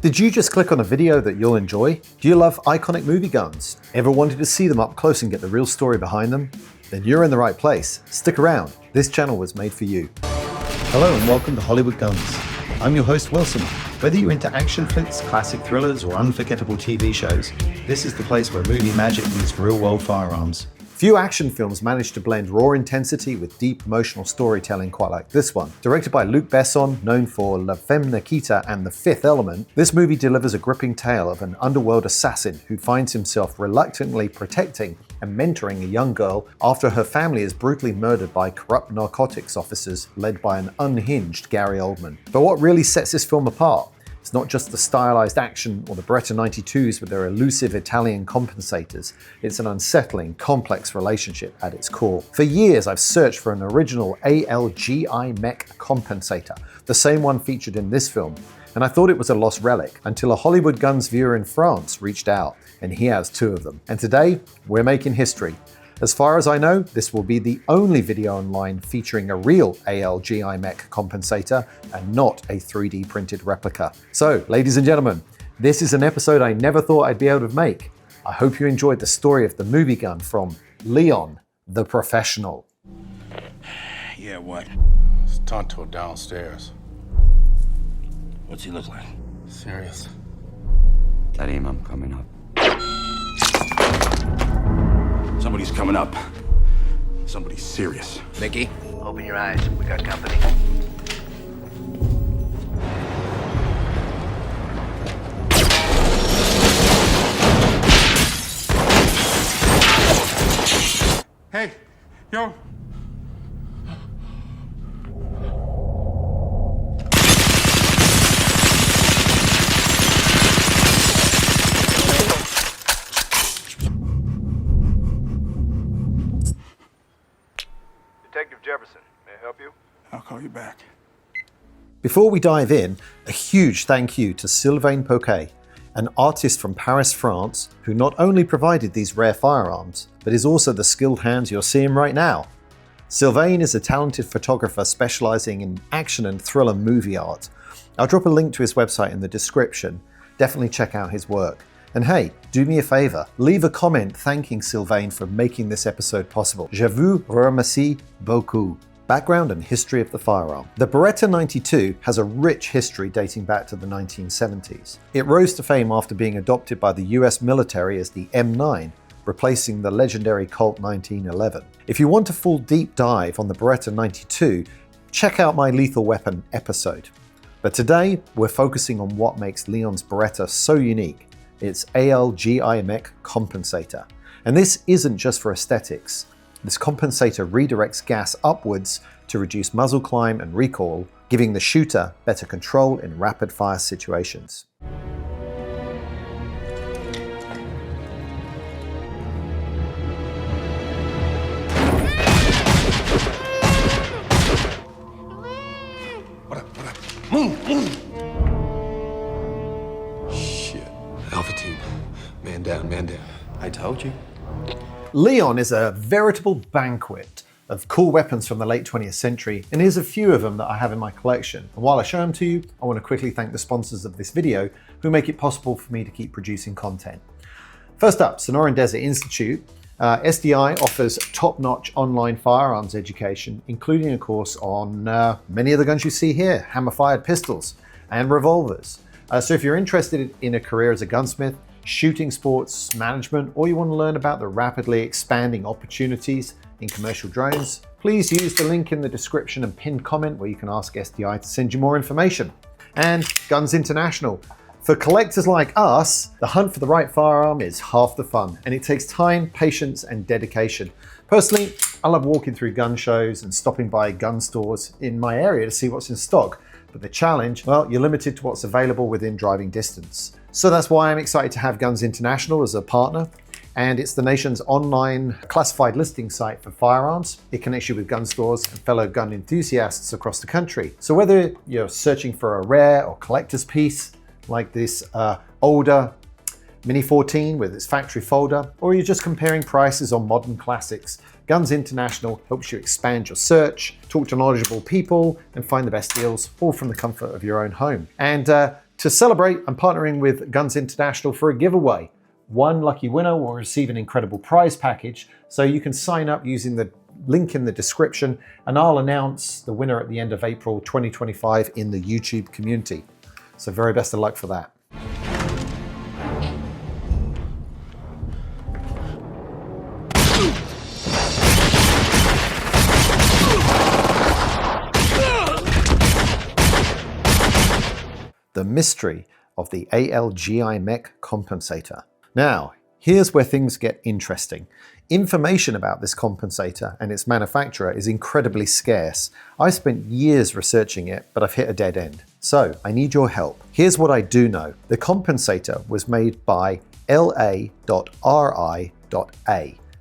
Did you just click on a video that you'll enjoy? Do you love iconic movie guns? Ever wanted to see them up close and get the real story behind them? Then you're in the right place. Stick around. This channel was made for you. Hello and welcome to Hollywood Guns. I'm your host Wilson. Whether you're into action flicks, classic thrillers, or unforgettable TV shows, this is the place where movie magic meets real-world firearms. Few action films manage to blend raw intensity with deep emotional storytelling quite like this one. Directed by Luc Besson, known for La Femme Nikita and The Fifth Element, this movie delivers a gripping tale of an underworld assassin who finds himself reluctantly protecting and mentoring a young girl after her family is brutally murdered by corrupt narcotics officers led by an unhinged Gary Oldman. But what really sets this film apart? It's not just the stylized action or the Beretta 92s with their elusive Italian compensators. It's an unsettling, complex relationship at its core. For years, I've searched for an original ALGIMEC Compensator, the same one featured in this film, and I thought it was a lost relic until a HollywoodGuns viewer in France reached out, and he has two of them. And today, we're making history. As far as I know, this will be the only video online featuring a real ALGIMEC compensator and not a 3D printed replica. So, ladies and gentlemen, this is an episode I never thought I'd be able to make. I hope you enjoyed the story of the movie gun from Léon, the professional. Yeah, what? It's Tonto downstairs. What's he look like? Serious. Tell him I'm coming up. Somebody's coming up. Somebody's serious. Mickey, open your eyes. We got company. Hey, yo. Detective Jefferson, may I help you? I'll call you back. Before we dive in, a huge thank you to Sylvain Poquet, an artist from Paris, France, who not only provided these rare firearms, but is also the skilled hands you're seeing right now. Sylvain is a talented photographer specializing in action and thriller movie art. I'll drop a link to his website in the description. Definitely check out his work. And hey, do me a favor, leave a comment thanking Sylvain for making this episode possible. Je vous remercie beaucoup. Background and history of the firearm. The Beretta 92 has a rich history dating back to the 1970s. It rose to fame after being adopted by the US military as the M9, replacing the legendary Colt 1911. If you want a full deep dive on the Beretta 92, check out my Lethal Weapon episode. But today, we're focusing on what makes Léon's Beretta so unique. It's ALGIMEC Compensator. And this isn't just for aesthetics. This compensator redirects gas upwards to reduce muzzle climb and recoil, giving the shooter better control in rapid fire situations. What up? Move! Alpha team, man down. I told you. Léon is a veritable banquet of cool weapons from the late 20th century, and here's a few of them that I have in my collection. And while I show them to you, I want to quickly thank the sponsors of this video who make it possible for me to keep producing content. First up, Sonoran Desert Institute. SDI offers top-notch online firearms education, including a course on many of the guns you see here, hammer-fired pistols and revolvers. So if you're interested in a career as a gunsmith, shooting sports management, or you want to learn about the rapidly expanding opportunities in commercial drones, please use the link in the description and pinned comment where you can ask SDI to send you more information. And Guns International. For collectors like us, the hunt for the right firearm is half the fun, and it takes time, patience, and dedication. Personally, I love walking through gun shows and stopping by gun stores in my area to see what's in stock. But the challenge, well, you're limited to what's available within driving distance. So that's why I'm excited to have Guns International as a partner. And it's the nation's online classified listing site for firearms. It connects you with gun stores and fellow gun enthusiasts across the country. So whether you're searching for a rare or collector's piece, like this older Mini 14 with its factory folder, or you're just comparing prices on modern classics, Guns International helps you expand your search, talk to knowledgeable people, and find the best deals, all from the comfort of your own home. And to To celebrate, I'm partnering with Guns International for a giveaway. One lucky winner will receive an incredible prize package, so you can sign up using the link in the description, and I'll announce the winner at the end of April 2025 in the YouTube community. So very best of luck for that. The mystery of the ALGIMEC Compensator. Now, here's where things get interesting. Information about this compensator and its manufacturer is incredibly scarce. I spent years researching it, but I've hit a dead end. So I need your help. Here's what I do know. The compensator was made by LA.RI.A,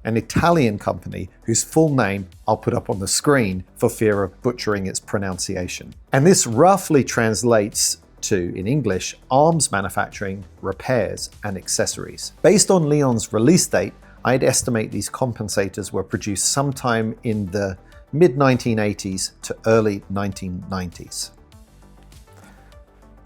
an Italian company whose full name I'll put up on the screen for fear of butchering its pronunciation. And this roughly translates to, in English, arms manufacturing, repairs, and accessories. Based on Léon's release date, I'd estimate these compensators were produced sometime in the mid-1980s to early 1990s.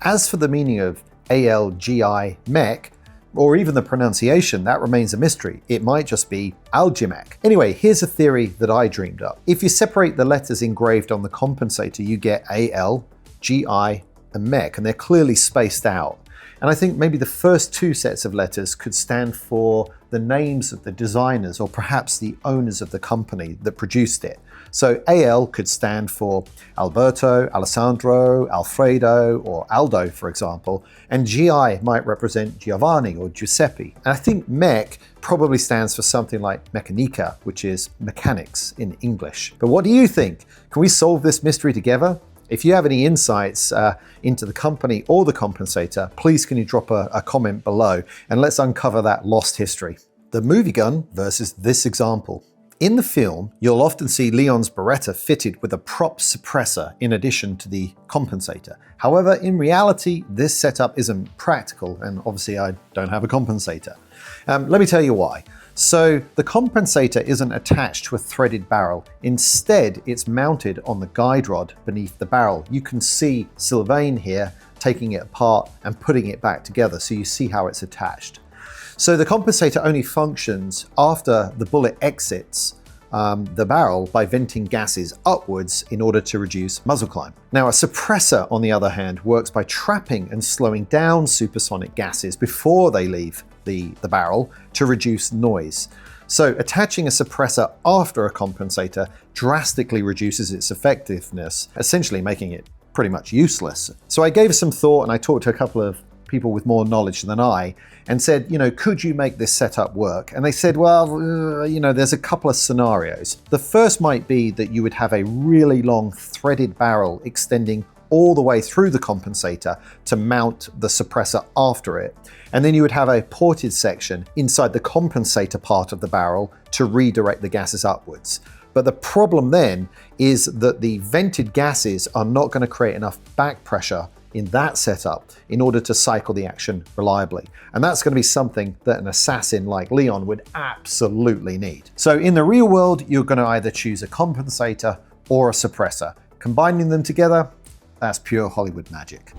As for the meaning of ALGIMEC, or even the pronunciation, that remains a mystery. It might just be ALGIMEC. Anyway, here's a theory that I dreamed up. If you separate the letters engraved on the compensator, you get AL, GI, and MEC, and they're clearly spaced out. And I think maybe the first two sets of letters could stand for the names of the designers or perhaps the owners of the company that produced it. So AL could stand for Alberto, Alessandro, Alfredo, or Aldo, for example, and GI might represent Giovanni or Giuseppe. And I think MEC probably stands for something like Mechanica, which is mechanics in English. But what do you think? Can we solve this mystery together? If you have any insights into the company or the compensator, please can you drop a comment below and let's uncover that lost history. The movie gun versus this example. In the film, you'll often see Léon's Beretta fitted with a prop suppressor in addition to the compensator. However, in reality, this setup isn't practical, and obviously I don't have a compensator. Let me tell you why. So the compensator isn't attached to a threaded barrel. Instead, it's mounted on the guide rod beneath the barrel. You can see Sylvain here taking it apart and putting it back together, so you see how it's attached. So the compensator only functions after the bullet exits the barrel by venting gases upwards in order to reduce muzzle climb. Now, a suppressor, on the other hand, works by trapping and slowing down supersonic gases before they leave the barrel to reduce noise. So attaching a suppressor after a compensator drastically reduces its effectiveness, essentially making it pretty much useless. So I gave it some thought and I talked to a couple of people with more knowledge than I and said, could you make this setup work? And they said, well, there's a couple of scenarios. The first might be that you would have a really long threaded barrel extending all the way through the compensator to mount the suppressor after it. And then you would have a ported section inside the compensator part of the barrel to redirect the gases upwards. But the problem then is that the vented gases are not going to create enough back pressure in that setup in order to cycle the action reliably. And that's going to be something that an assassin like Léon would absolutely need. So in the real world, you're going to either choose a compensator or a suppressor. Combining them together, that's pure Hollywood magic.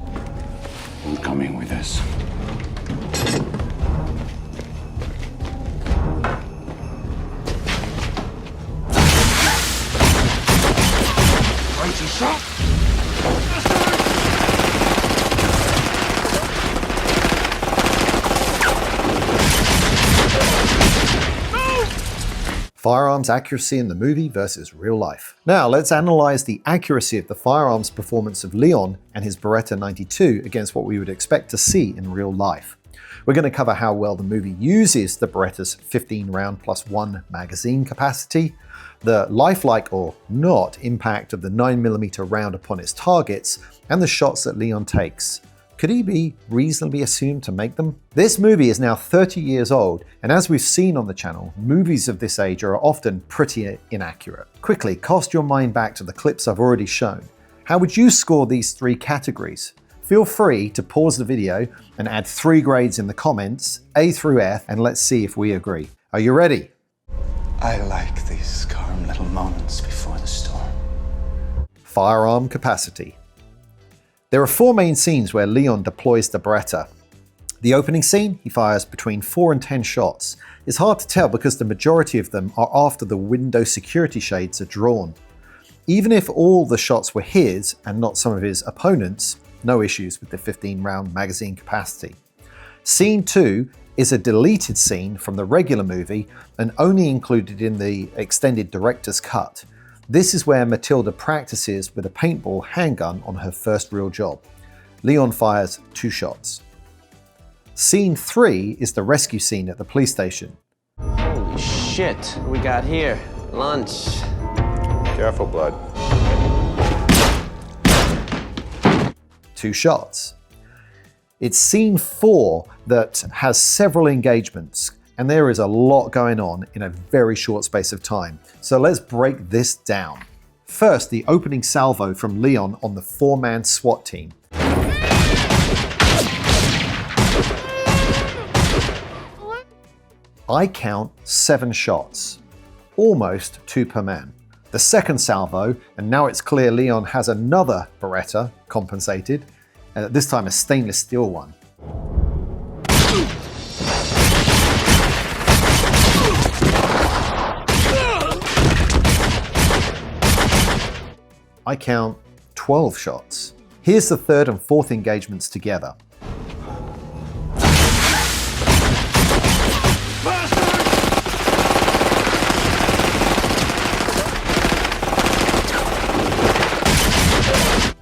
Who's coming with us? Crazy shot! Firearms accuracy in the movie versus real life. Now let's analyze the accuracy of the firearms performance of Léon and his Beretta 92 against what we would expect to see in real life. We're going to cover how well the movie uses the Beretta's 15 round plus 1 magazine capacity, the lifelike or not impact of the 9mm round upon its targets, and the shots that Léon takes. Could he be reasonably assumed to make them? This movie is now 30 years old, and as we've seen on the channel, movies of this age are often pretty inaccurate. Quickly, cast your mind back to the clips I've already shown. How would you score these three categories? Feel free to pause the video and add 3 grades in the comments, A through F, and let's see if we agree. Are you ready? I like these calm little moments before the storm. Firearm capacity. There are 4 main scenes where Léon deploys the Beretta. The opening scene, he fires between 4 and 10 shots. It's hard to tell because the majority of them are after the window security shades are drawn. Even if all the shots were his and not some of his opponents, no issues with the 15-round magazine capacity. Scene 2 is a deleted scene from the regular movie and only included in the extended director's cut. This is where Matilda practices with a paintball handgun on her first real job. Léon fires 2 shots. Scene 3 is the rescue scene at the police station. Holy shit, what we got here? Lunch. Careful, bud. 2 shots. It's scene 4 that has several engagements, and there is a lot going on in a very short space of time. So let's break this down. First, the opening salvo from Léon on the 4-man SWAT team. I count 7 shots, almost 2 per man. The second salvo, and now it's clear Léon has another Beretta compensated, this time a stainless steel one. I count 12 shots. Here's the third and fourth engagements together.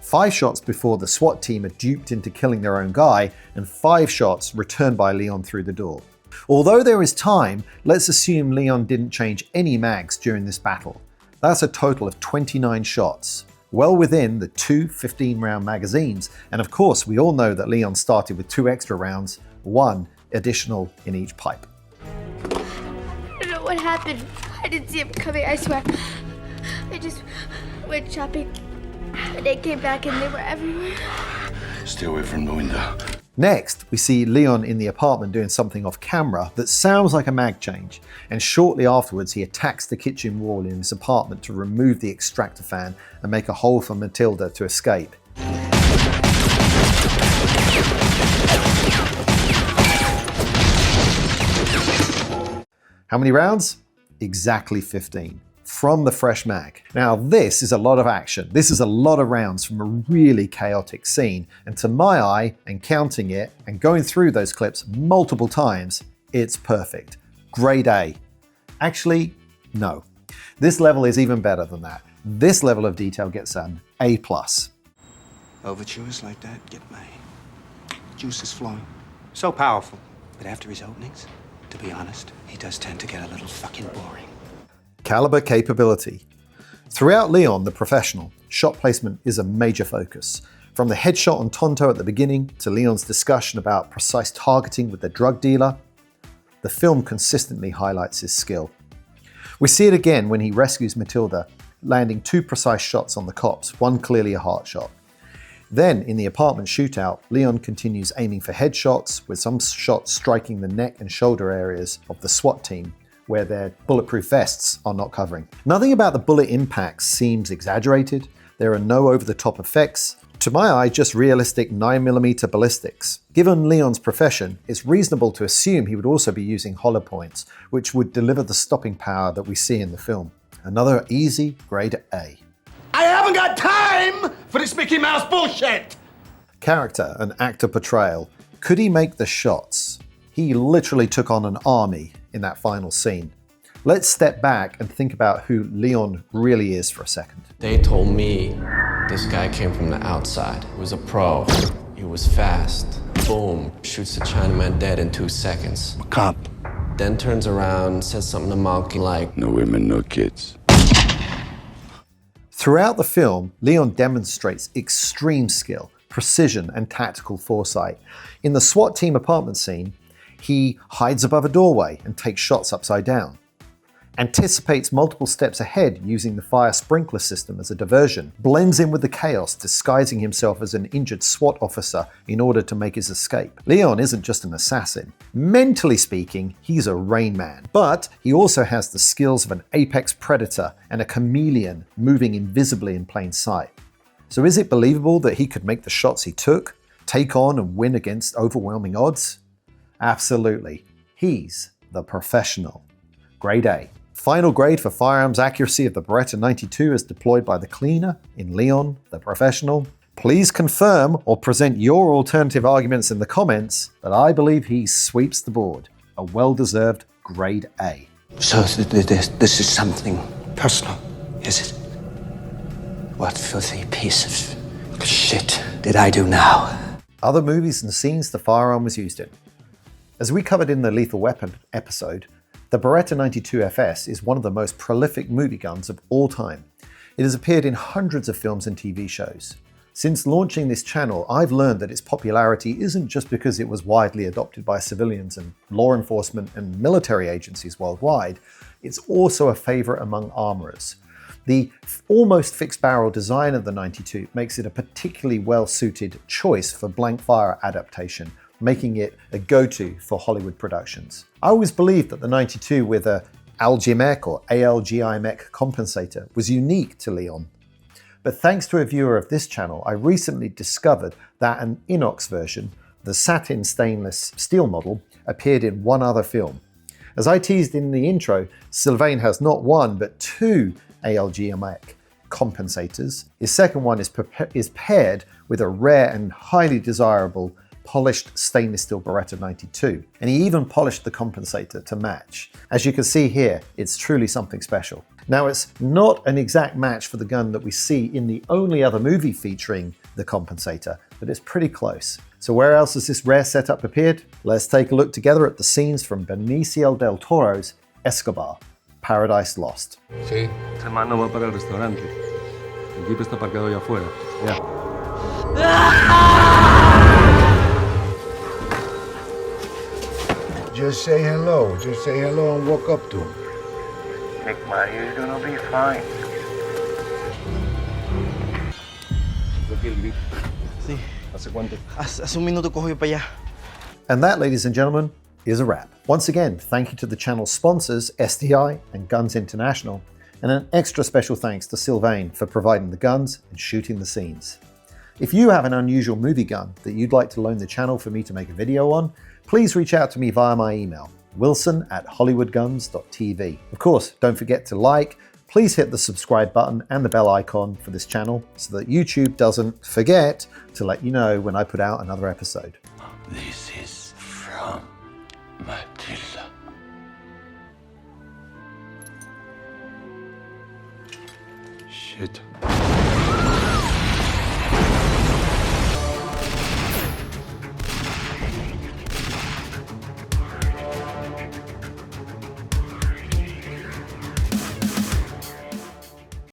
Five shots before the SWAT team are duped into killing their own guy, and 5 shots returned by Léon through the door. Although there is time, let's assume Léon didn't change any mags during this battle. That's a total of 29 shots, well within the 2 15-round magazines, and of course we all know that Léon started with 2 extra rounds, 1 additional in each pipe. I don't know what happened. I didn't see him coming, I swear. I just went shopping. And they came back and they were everywhere. Stay away from the window. Next, we see Léon in the apartment doing something off camera that sounds like a mag change, and shortly afterwards he attacks the kitchen wall in his apartment to remove the extractor fan and make a hole for Matilda to escape. How many rounds? Exactly 15. From the fresh mag. Now this is a lot of action. This is a lot of rounds from a really chaotic scene, and to my eye, and counting it and going through those clips multiple times, it's perfect. Grade A. Actually, no. This level is even better than that. This level of detail gets an A+. Overtures like that get my juices flowing. So powerful. But after his openings, to be honest, he does tend to get a little fucking boring. Caliber capability. Throughout Léon the Professional, shot placement is a major focus. From the headshot on Tonto at the beginning to Léon's discussion about precise targeting with the drug dealer, the film consistently highlights his skill. We see it again when he rescues Matilda, landing 2 precise shots on the cops, one clearly a heart shot. Then, in the apartment shootout, Léon continues aiming for headshots, with some shots striking the neck and shoulder areas of the SWAT team, where their bulletproof vests are not covering. Nothing about the bullet impacts seems exaggerated. There are no over-the-top effects. To my eye, just realistic 9mm ballistics. Given Léon's profession, it's reasonable to assume he would also be using hollow points, which would deliver the stopping power that we see in the film. Another easy grade A. I haven't got time for this Mickey Mouse bullshit! Character and actor portrayal. Could he make the shots? He literally took on an army in that final scene. Let's step back and think about who Léon really is for a second. They told me this guy came from the outside. He was a pro. He was fast. Boom, shoots the Chinaman dead in 2 seconds. A cop. Then turns around, says something to Malky like, No women, no kids. Throughout the film, Léon demonstrates extreme skill, precision, and tactical foresight. In the SWAT team apartment scene, he hides above a doorway and takes shots upside down, anticipates multiple steps ahead using the fire sprinkler system as a diversion, blends in with the chaos, disguising himself as an injured SWAT officer in order to make his escape. Léon isn't just an assassin. Mentally speaking, he's a Rain Man, but he also has the skills of an apex predator and a chameleon moving invisibly in plain sight. So is it believable that he could make the shots he took, take on and win against overwhelming odds? Absolutely. He's the professional. Grade A. Final grade for firearms accuracy of the Beretta 92 as deployed by the cleaner in Léon, the professional. Please confirm or present your alternative arguments in the comments, but I believe he sweeps the board. A well-deserved grade A. So this is something personal, is it? What filthy piece of shit did I do now? Other movies and scenes the firearm was used in. As we covered in the Lethal Weapon episode, the Beretta 92FS is one of the most prolific movie guns of all time. It has appeared in hundreds of films and TV shows. Since launching this channel, I've learned that its popularity isn't just because it was widely adopted by civilians and law enforcement and military agencies worldwide, it's also a favorite among armorers. The almost fixed barrel design of the 92 makes it a particularly well-suited choice for blank fire adaptation, making it a go-to for Hollywood productions. I always believed that the 92 with a ALGIMEC or ALGIMEC Compensator was unique to Léon. But thanks to a viewer of this channel, I recently discovered that an inox version, the satin stainless steel model, appeared in one other film. As I teased in the intro, Sylvain has not one but two ALGIMEC compensators. His second one is paired with a rare and highly desirable polished stainless steel Beretta 92, and he even polished the compensator to match. As you can see here, it's truly something special. Now, it's not an exact match for the gun that we see in the only other movie featuring the compensator, but it's pretty close. So where else has this rare setup appeared? Let's take a look together at the scenes from Benicio del Toro's Escobar, Paradise Lost. Sí. Ese man no va para el restaurante. El jeep está parqueado allá afuera. Yeah. Just say hello. Just say hello and walk up to him. Hitman, you're gonna be fine. Sí. ¿Hace cuánto? Hace un minuto cojo yo para allá. And that, ladies and gentlemen, is a wrap. Once again, thank you to the channel's sponsors, SDI and Guns International, and an extra special thanks to Sylvain for providing the guns and shooting the scenes. If you have an unusual movie gun that you'd like to loan the channel for me to make a video on, please reach out to me via my email, wilson@hollywoodguns.tv. Of course, don't forget to like, please hit the subscribe button and the bell icon for this channel so that YouTube doesn't forget to let you know when I put out another episode. This is from Matilda. Shit.